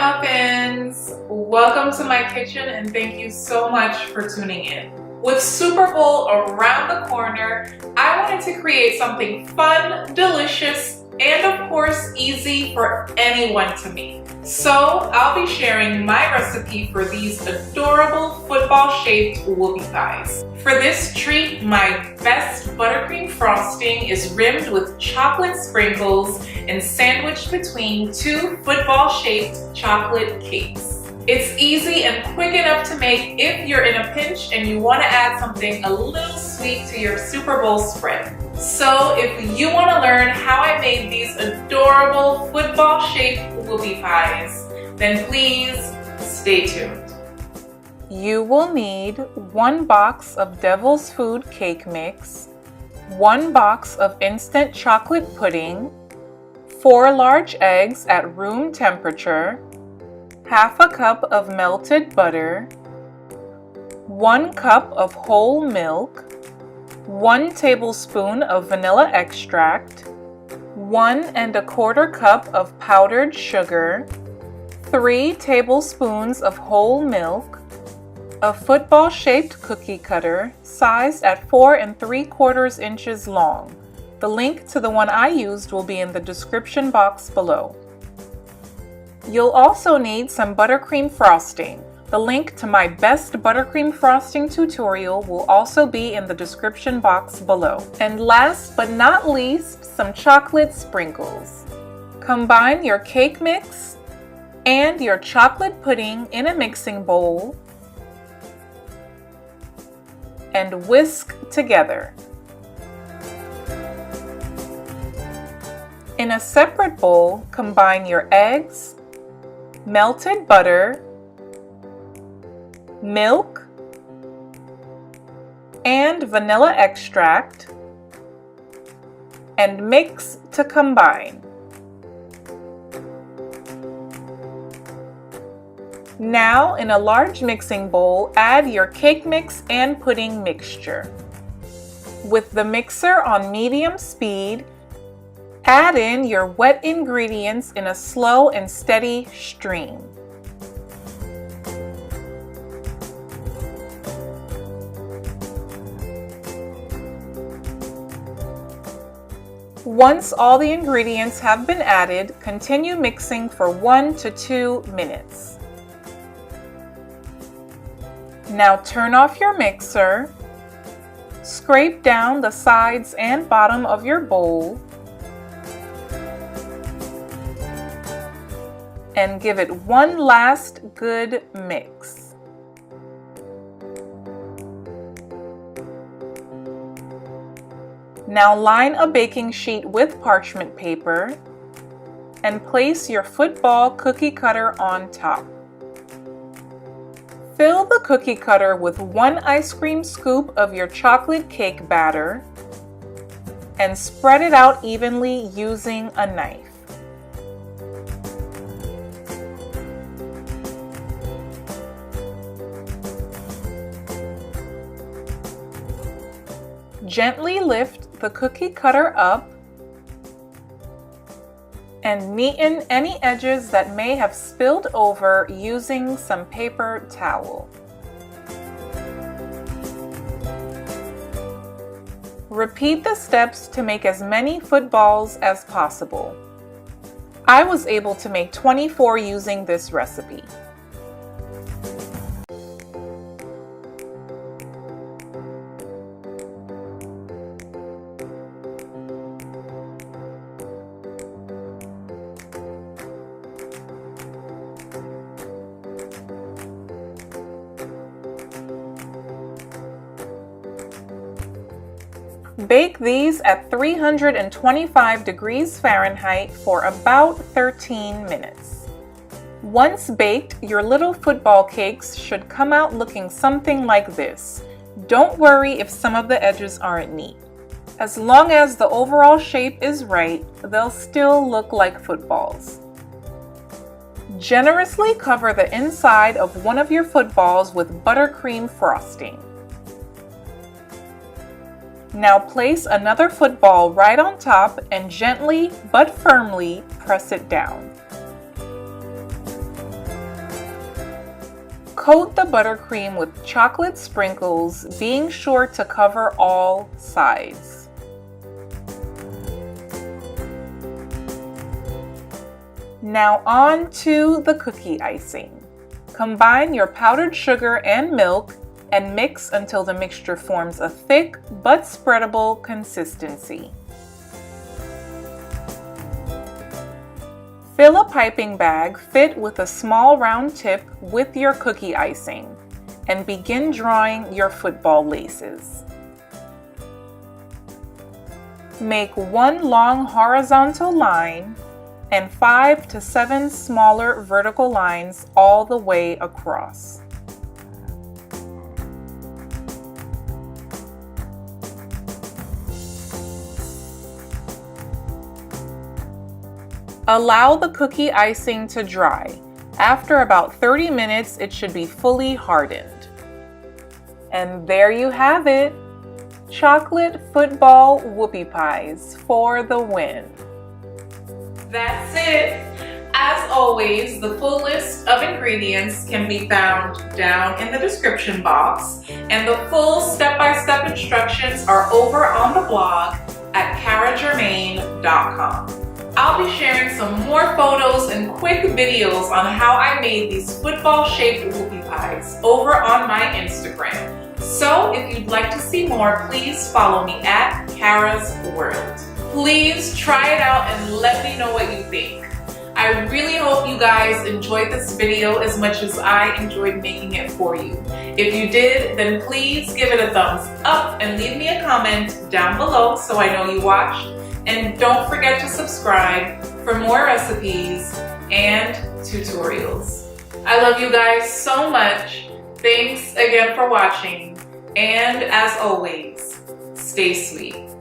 Muffins! Welcome to my kitchen and thank you so much for tuning in. With Super Bowl around the corner, I wanted to create something fun, delicious, and of course easy for anyone to make. So I'll be sharing my recipe for these adorable football-shaped whoopie pies. For this treat, my best buttercream frosting is rimmed with chocolate sprinkles and sandwiched between two football-shaped chocolate cakes. It's easy and quick enough to make if you're in a pinch and you want to add something a little sweet to your Super Bowl spread. So if you want to learn how I made these adorable football-shaped whoopie pies, then please stay tuned. You will need 1 box of Devil's Food cake mix, 1 box of instant chocolate pudding, 4 large eggs at room temperature, half a cup of melted butter, 1 cup of whole milk, 1 tablespoon of vanilla extract, 1 1/4 cup of powdered sugar, 3 tablespoons of whole milk, a football-shaped cookie cutter sized at 4 3/4 inches long. The link to the one I used will be in the description box below. You'll also need some buttercream frosting. The link to my best buttercream frosting tutorial will also be in the description box below. And last but not least, some chocolate sprinkles. Combine your cake mix and your chocolate pudding in a mixing bowl and whisk together. In a separate bowl, combine your eggs, melted butter, milk, and vanilla extract, and mix to combine. Now, in a large mixing bowl, add your cake mix and pudding mixture. With the mixer on medium speed, add in your wet ingredients in a slow and steady stream. Once all the ingredients have been added, continue mixing for 1 to 2 minutes. Now turn off your mixer, scrape down the sides and bottom of your bowl, and give it one last good mix. Now line a baking sheet with parchment paper and place your football cookie cutter on top. Fill the cookie cutter with 1 ice cream scoop of your chocolate cake batter and spread it out evenly using a knife. Gently lift the cookie cutter up and neaten any edges that may have spilled over using some paper towel. Repeat the steps to make as many footballs as possible. I was able to make 24 using this recipe. Bake these at 325 degrees Fahrenheit for about 13 minutes. Once baked, your little football cakes should come out looking something like this. Don't worry if some of the edges aren't neat. As long as the overall shape is right, they'll still look like footballs. Generously cover the inside of one of your footballs with buttercream frosting. Now place another football right on top and gently but firmly press it down. Coat the buttercream with chocolate sprinkles, being sure to cover all sides. Now on to the cookie icing. Combine your powdered sugar and milk and mix until the mixture forms a thick but spreadable consistency. Fill a piping bag fit with a small round tip with your cookie icing and begin drawing your football laces. Make one long horizontal line and 5 to 7 smaller vertical lines all the way across. Allow the cookie icing to dry. After about 30 minutes, it should be fully hardened. And there you have it! Chocolate football whoopie pies for the win. That's it! As always, the full list of ingredients can be found down in the description box, and the full step-by-step instructions are over on the blog at caragermain.com. I'll be sharing some more photos and quick videos on how I made these football-shaped whoopie pies over on my Instagram. So if you'd like to see more, please follow me at Cara's World. Please try it out and let me know what you think. I really hope you guys enjoyed this video as much as I enjoyed making it for you. If you did, then please give it a thumbs up and leave me a comment down below so I know you watched. And don't forget to subscribe for more recipes and tutorials. I love you guys so much. Thanks again for watching. And as always, stay sweet.